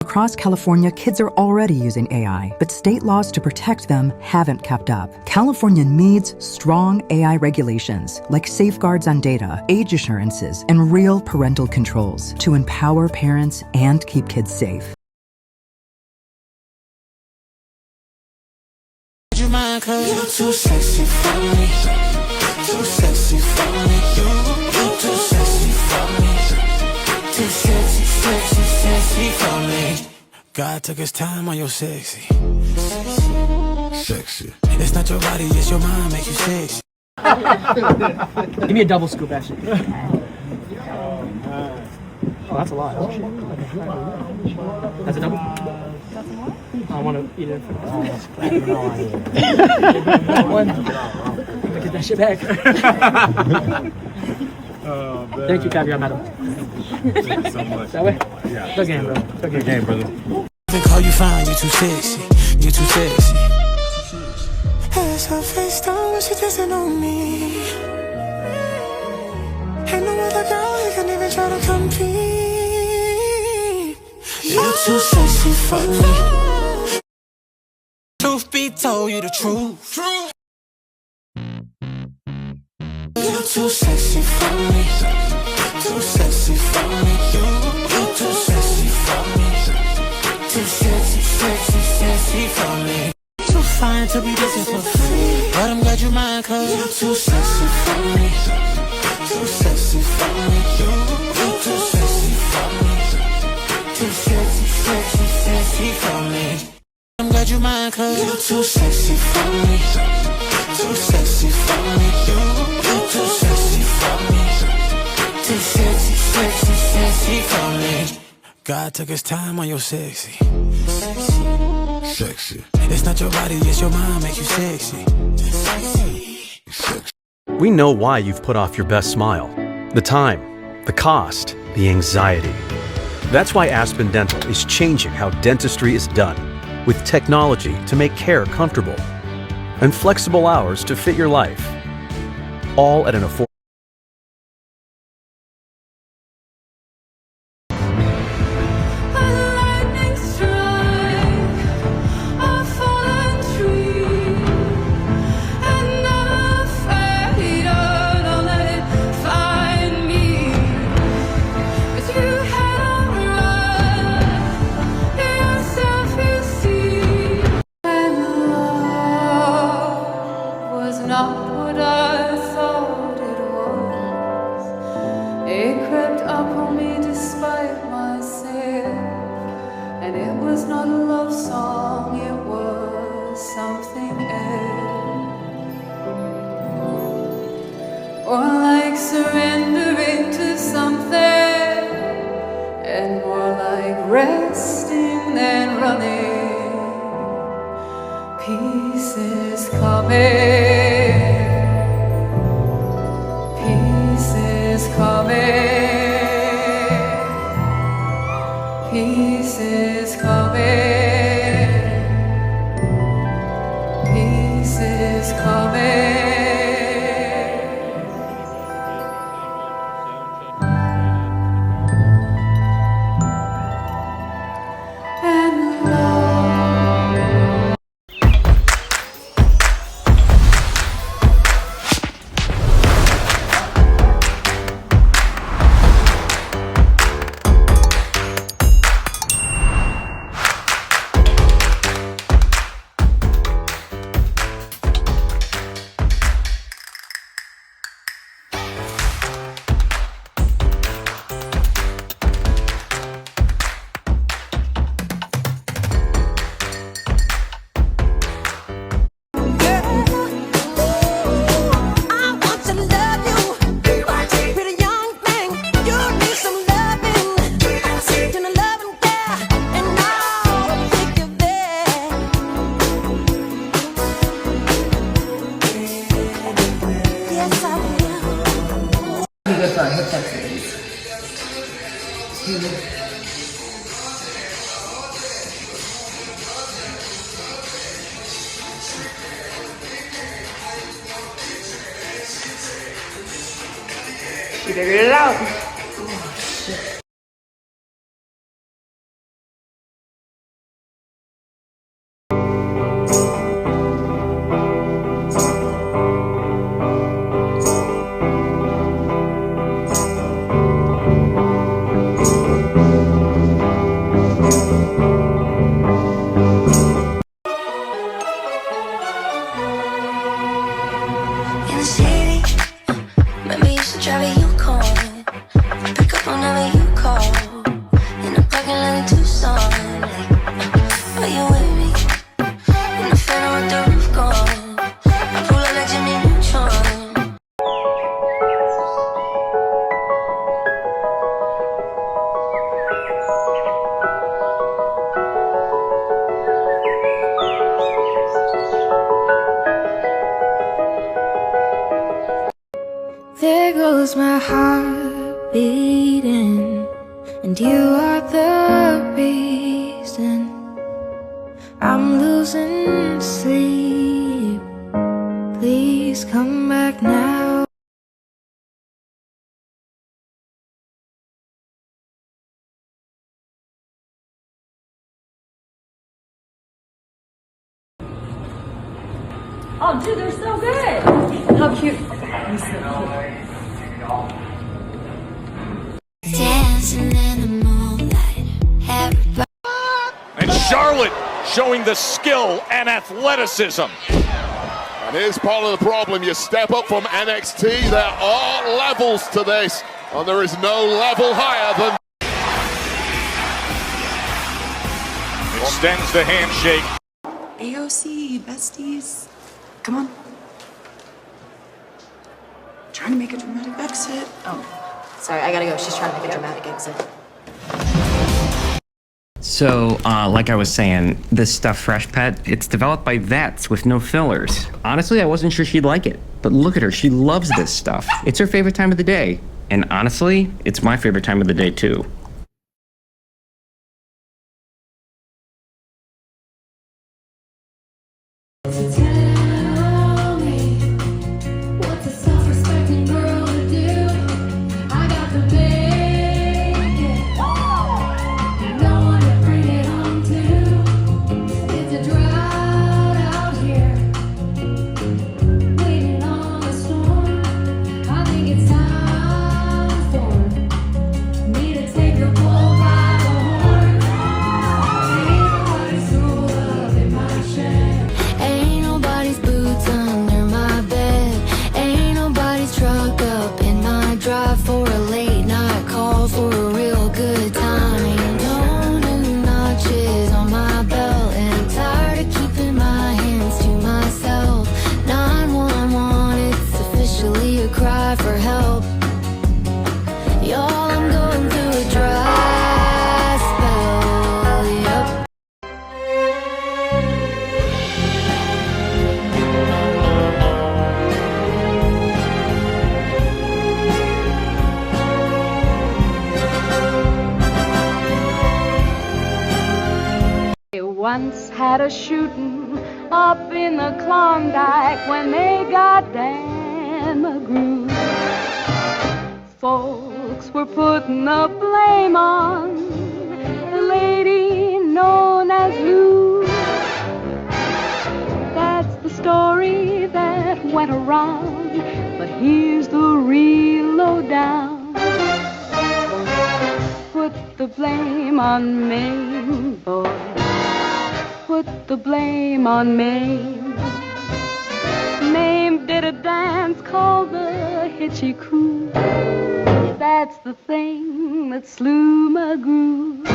Speaker 12: Across California, kids are already using AI, but state laws to protect them haven't kept up. California needs strong AI regulations, like safeguards on data, age assurances, and real parental controls to empower parents and keep kids safe.
Speaker 6: You mind, 'cause you're too sexy for me. Too sexy for me. You're too sexy for me. Too sexy, sexy, sexy for me. God took his time on your sexy. Sexy. It's not your body, it's your mind make you sexy.
Speaker 19: Give me a double scoop, actually. Oh, that's a lot. That's a double? I want to eat it for one. Get that shit back.
Speaker 20: Oh, man.
Speaker 19: Thank you, Caviar Madam.
Speaker 20: Thank you so much.
Speaker 19: That way?
Speaker 20: Yeah.
Speaker 19: Good game, bro.
Speaker 20: Good game, brother.
Speaker 6: They call you fine, you too sexy. You too sexy. As her face down when she dancing on me. Ain't no other girl you can even try to compete. You're too sexy for me. Truth be told, you the truth. You're too sexy for me. Too sexy for me. You're too sexy for me. Too sexy, sexy, sexy for me. Too fine to be dancing for free. But I'm glad you mind, 'cause you're too sexy for me. Too sexy for me. You're too sexy for me. Too sexy, sexy, sexy for me. I'm glad you mind, 'cause you're too sexy for me. Too sexy for me. You're too sexy for me. Too sexy, sexy, sexy for me. God took his time on your sexy.
Speaker 24: sexy. It's not your body, it's your mind makes you sexy.
Speaker 4: We know why you've put off your best smile. The time, the cost, the anxiety. That's why Aspen Dental is changing how dentistry is done, with technology to make care comfortable and flexible hours to fit your life, all at an affordable.
Speaker 10: Or like surrendering to something, and more like resting than running. Peace is coming. Peace is coming. Peace is coming. Peace is coming.
Speaker 11: Good for our hip flexors.
Speaker 10: She figured it out.
Speaker 21: In the city, maybe you should drive a Yukon. Pick up whenever you call. In the parking lot in Tucson. Are you with me? In the Phantom with the roof gone. I pull out like Jimmy Neutron. There goes my heart beating, and you are the reason I'm losing sleep. Please come back now.
Speaker 10: Oh, dude, they're so good. How cute. He's so cute.
Speaker 21: Dancing in the moonlight. Everybody.
Speaker 23: And Charlotte showing the skill and athleticism.
Speaker 24: And here's part of the problem. You step up from NXT, there are levels to this, and there is no level higher than...
Speaker 23: Extends the handshake.
Speaker 25: AOC, besties. Come on. Trying to make a dramatic exit.
Speaker 1: Oh, sorry, I gotta go. She's trying to make a dramatic exit.
Speaker 3: So, like I was saying, this stuff, Fresh Pet, it's developed by vets with no fillers. Honestly, I wasn't sure she'd like it, but look at her, she loves this stuff. It's her favorite time of the day. And honestly, it's my favorite time of the day too.
Speaker 13: Once had a shooting up in the Klondike when they got Dan McGrew. Folks were putting the blame on the lady known as Lou. That's the story that went around, but here's the real lowdown. Put the blame on Maine, boy. Put the blame on Mame. Mame did a dance called the Hitchy Coo. That's the thing that slew McGrew.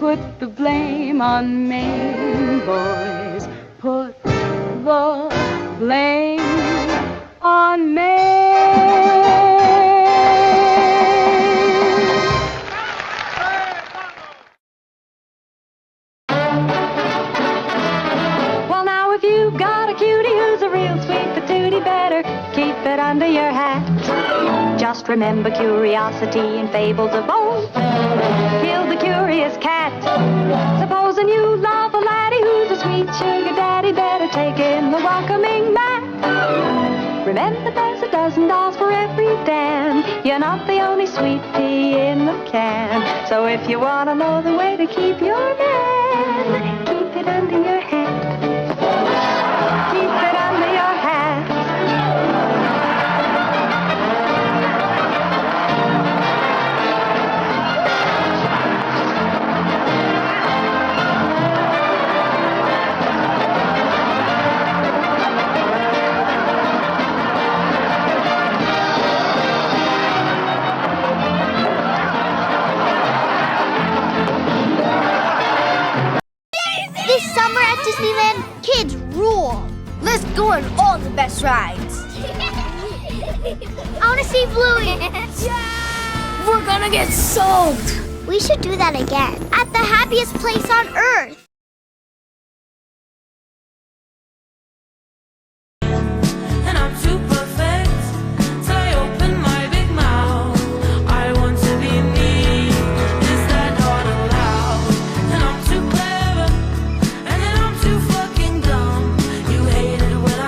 Speaker 13: Put the blame on Mame, boys. Put the blame on Mame. Keep it under your hat. Just remember curiosity and fables of old. Kill the curious cat. Supposing you love a laddie who's a sweet sugar daddy, better take in the welcoming mat. Remember there's a dozen dolls for every Dan. You're not the only sweet pea in the can. So if you want to know the way to keep your man, keep it under your hat. Keep it under your hat.
Speaker 21: This summer at Disneyland, kids rule. Let's go on all the best rides. I want to see Bluey. Yeah! We're gonna get soaked. We should do that again at the happiest place on earth.
Speaker 6: And I'm too perfect till I open my big mouth. I want to be me. Is that not allowed? And I'm too clever, and then I'm too fucking dumb. You hate it when I.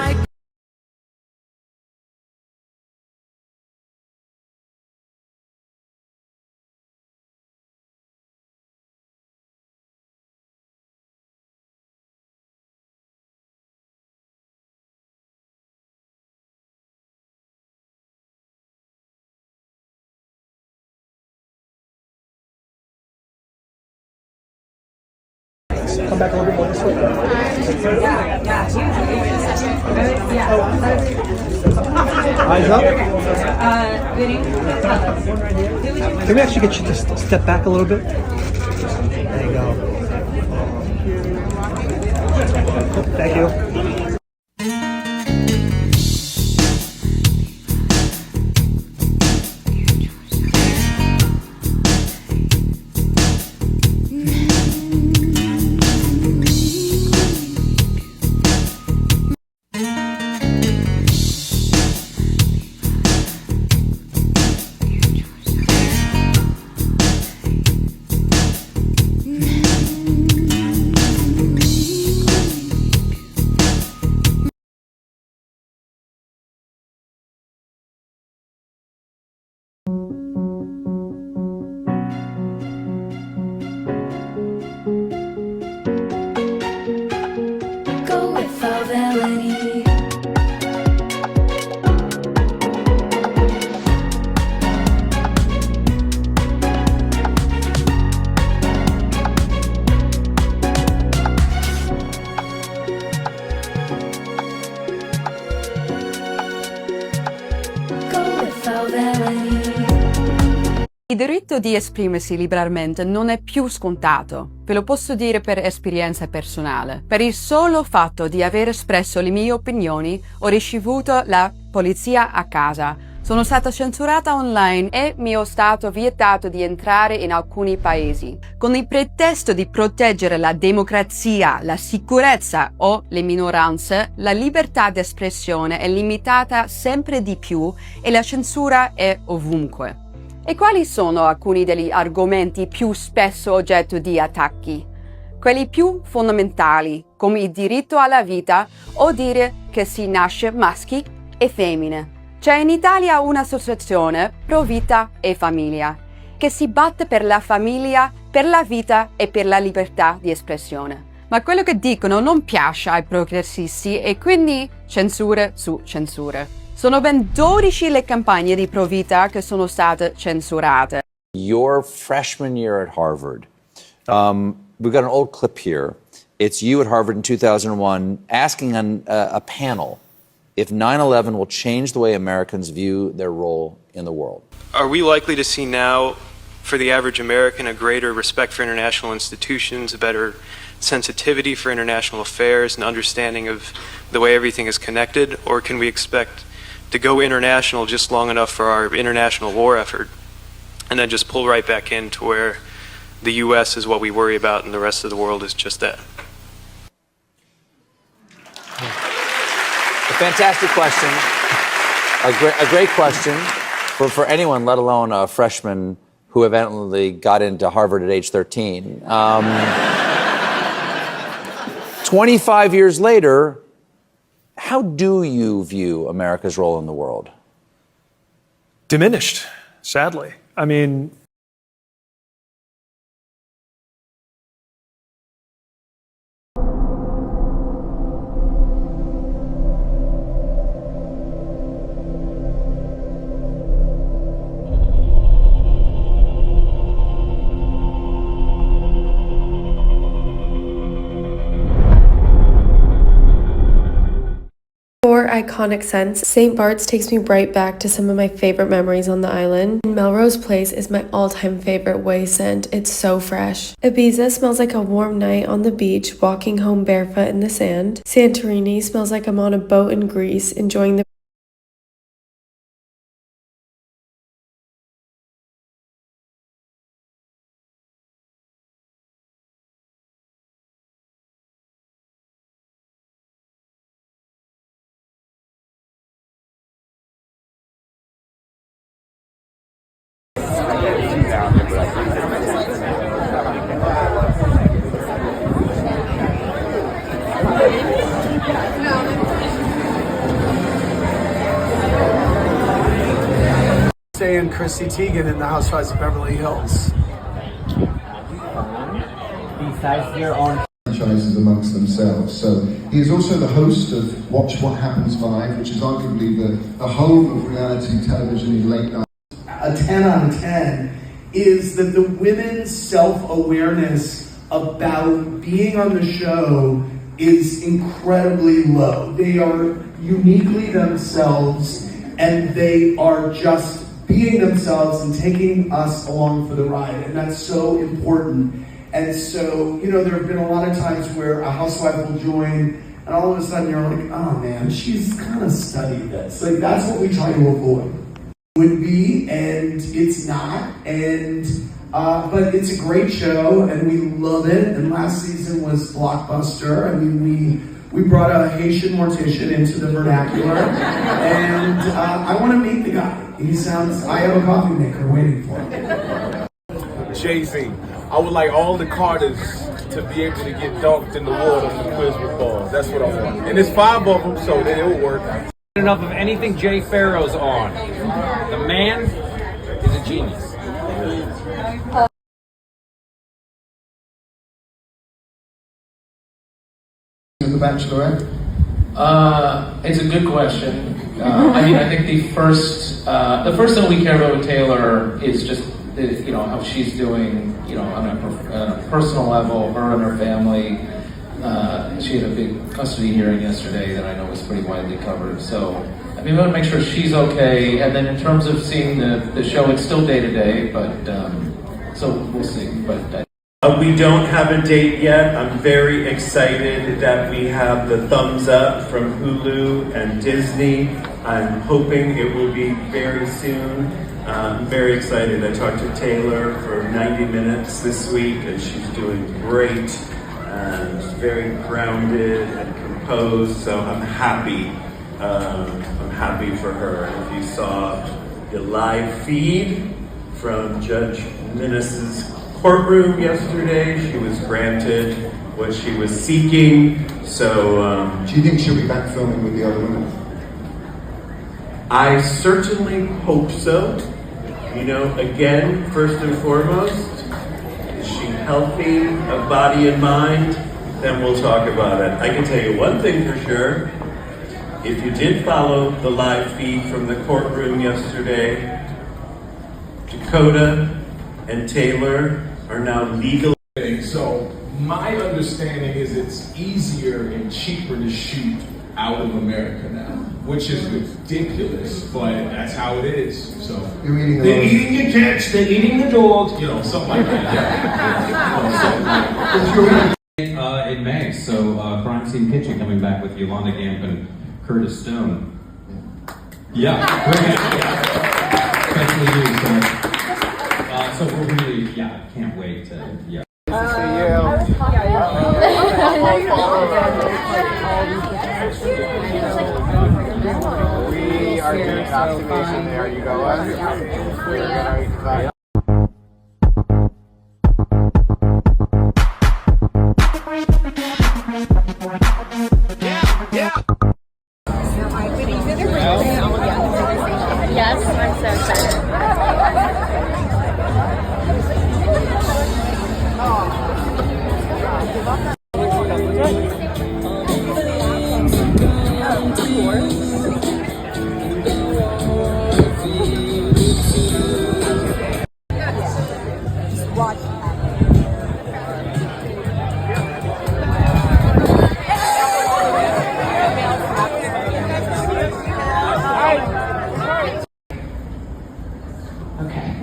Speaker 19: Come back a little bit more this way. Eyes up. Can we actually get you to step back a little bit? There you go. Thank you.
Speaker 14: Il diritto di esprimersi liberamente non è più scontato, ve lo posso dire per esperienza personale. Per il solo fatto di aver espresso le mie opinioni, ho ricevuto la polizia a casa. Sono stata censurata online e mi è stato vietato di entrare in alcuni paesi. Con il pretesto di proteggere la democrazia, la sicurezza o le minoranze, la libertà di espressione è limitata sempre di più e la censura è ovunque. E quali sono alcuni degli argomenti più spesso oggetto di attacchi? Quelli più fondamentali, come il diritto alla vita o dire che si nasce maschi e femmine. C'è in Italia un'associazione pro vita e famiglia che si batte per la famiglia, per la vita e per la libertà di espressione. Ma quello che dicono non piace ai progressisti e quindi censure su censure. Sono ben 12 le campagne di pro vita che sono state censurate.
Speaker 15: Your freshman year at Harvard, we've got an old clip here. It's you at Harvard in 2001 asking on a panel if 9/11 will change the way Americans view their role in the world.
Speaker 16: Are we likely to see now, for the average American, a greater respect for international institutions, a better sensitivity for international affairs, an understanding of the way everything is connected, or can we expect to go international just long enough for our international war effort and then just pull right back into where the U.S. is what we worry about and the rest of the world is just that?
Speaker 15: A fantastic question. A great question for anyone, let alone a freshman who eventually got into Harvard at age 13. 25 years later, how do you view America's role in the world?
Speaker 19: Diminished, sadly. I mean,
Speaker 17: For iconic scents, St. Bart's takes me right back to some of my favorite memories on the island. And Melrose Place is my all-time favorite way scent. It's so fresh. Ibiza smells like a warm night on the beach, walking home barefoot in the sand. Santorini smells like I'm on a boat in Greece, enjoying the
Speaker 19: saying Chrissy Teigen in The Housewives of Beverly Hills.
Speaker 18: Besides their own franchises amongst themselves. So he is also the host of Watch What Happens Live, which is arguably the home of reality television in late night.
Speaker 26: A 10 out of 10 is that the women's self-awareness about being on the show is incredibly low. They are uniquely themselves and they are just being themselves and taking us along for the ride, and that's so important. And so, you know, there have been a lot of times where a housewife will join and all of a sudden you're like, oh man, she's kind of studied this. Like, that's what we try to avoid. Would be, and it's not, and but it's a great show and we love it, and last season was blockbuster. I mean, we brought a Haitian mortician into the vernacular, and I want to meet the guy. He sounds, I have a coffee maker waiting for him.
Speaker 20: Jay-Z. I would like all the Carters to be able to get dunked in the water on the Quizlet balls. That's what I want. And there's 5 of them, so it'll work.
Speaker 27: Enough of anything Jay Farrow's on. The man is a genius.
Speaker 18: The Bachelorette?
Speaker 28: It's a good question. I mean, I think the first thing we care about with Taylor is just, you know, how she's doing, you know, on a personal level, her and her family. She had a big custody hearing yesterday that I know was pretty widely covered. So, I mean, we want to make sure she's okay. And then in terms of seeing the show, it's still day to day, but so we'll see. But
Speaker 2: we don't have a date yet. I'm very excited that we have the thumbs up from Hulu and Disney. I'm hoping it will be very soon. I'm very excited. I talked to Taylor for 90 minutes this week, and she's doing great. She's very grounded and composed, so I'm happy. I'm happy for her. If you saw the live feed from Judge Minnis's courtroom yesterday, she was granted what she was seeking. So,
Speaker 18: do you think she'll be back filming with the other women?
Speaker 2: I certainly hope so. You know, again, first and foremost, is she healthy of body and mind? Then we'll talk about it. I can tell you one thing for sure. If you did follow the live feed from the courtroom yesterday, Dakota and Taylor are now legal.
Speaker 20: So my understanding is it's easier and cheaper to shoot out of America now, which is ridiculous, but that's how it is. So they're eating your cats, they're eating the dogs, you know, something like that.
Speaker 4: In May, so Crime Scene Kitchen coming back with Yolanda Gamp and Curtis Stone. Yeah, especially you. So we're really, can't wait to,
Speaker 5: We are doing an observation there. You go on.
Speaker 7: Yes, I'm so excited.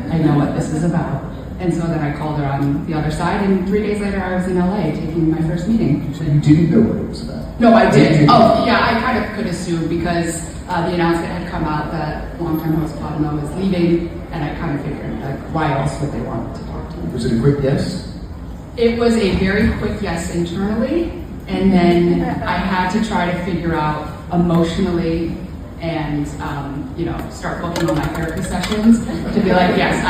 Speaker 8: I know what this is about. And so then I called her on the other side, and 3 days later I was in LA taking my first meeting.
Speaker 18: So you didn't know what it was about?
Speaker 8: No, I did. Oh, yeah, I kind of could assume because the announcement had come out that longtime host Padma was leaving, and I kind of figured, like, why else would they want to talk to me?
Speaker 18: Was it a quick yes?
Speaker 8: It was a very quick yes internally, and then I had to try to figure out emotionally and start booking all my therapy sessions to be like, yes,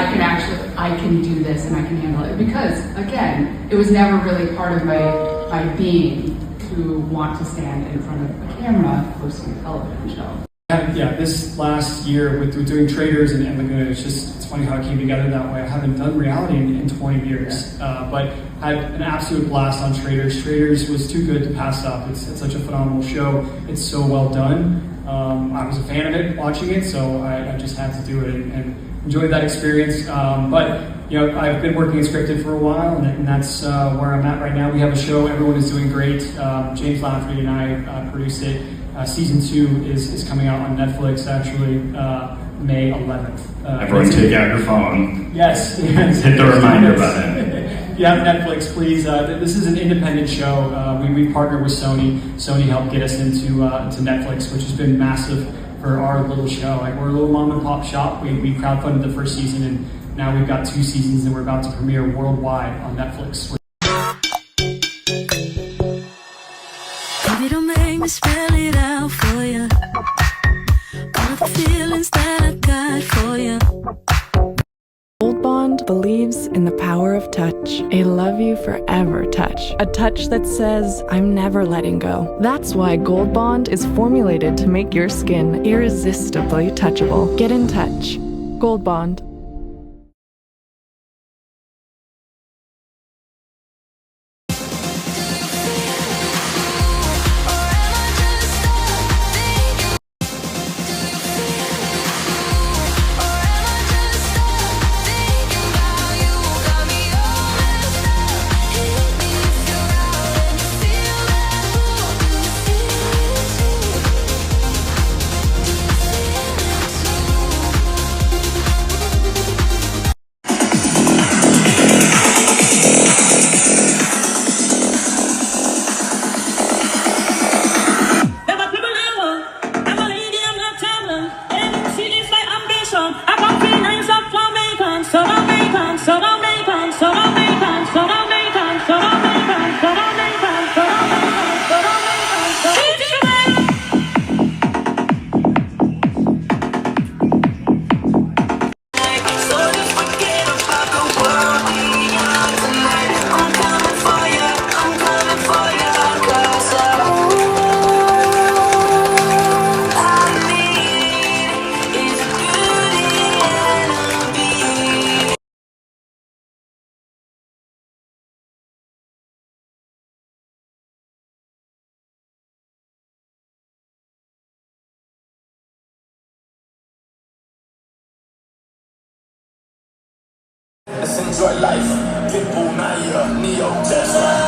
Speaker 8: I can do this and I can handle it. Because again, it was never really part of my being to want to stand in front of a camera hosting a television show.
Speaker 9: Yeah, this last year with doing Traders and Laguna, it's funny how it came together that way. I haven't done reality in 20 years, but I had an absolute blast on Traders. Traders was too good to pass up. It's such a phenomenal show. It's so well done. I was a fan of it, watching it, so I just had to do it and enjoyed that experience. But I've been working in scripted for a while, and that's where I'm at right now. We have a show. Everyone is doing great. James Lafferty and I produced it. Season 2 is coming out on Netflix, actually, May 11th.
Speaker 12: Everyone take out your phone.
Speaker 9: Yes.
Speaker 12: Hit the reminder button.
Speaker 9: If you have Netflix, please. This is an independent show. We partnered with Sony. Sony helped get us into Netflix, which has been massive for our little show. Like, we're a little mom and pop shop. We crowdfunded the first season, and now we've got 2 seasons, and we're about to premiere worldwide on Netflix.
Speaker 6: Baby, don't make me spell it out for you. All of the feelings that I got for you.
Speaker 22: Gold Bond believes in the power of touch. A love you forever touch. A touch that says, I'm never letting go. That's why Gold Bond is formulated to make your skin irresistibly touchable. Get in touch. Gold Bond.
Speaker 6: enjoy life. Pitbull, now you're Neo, that's right.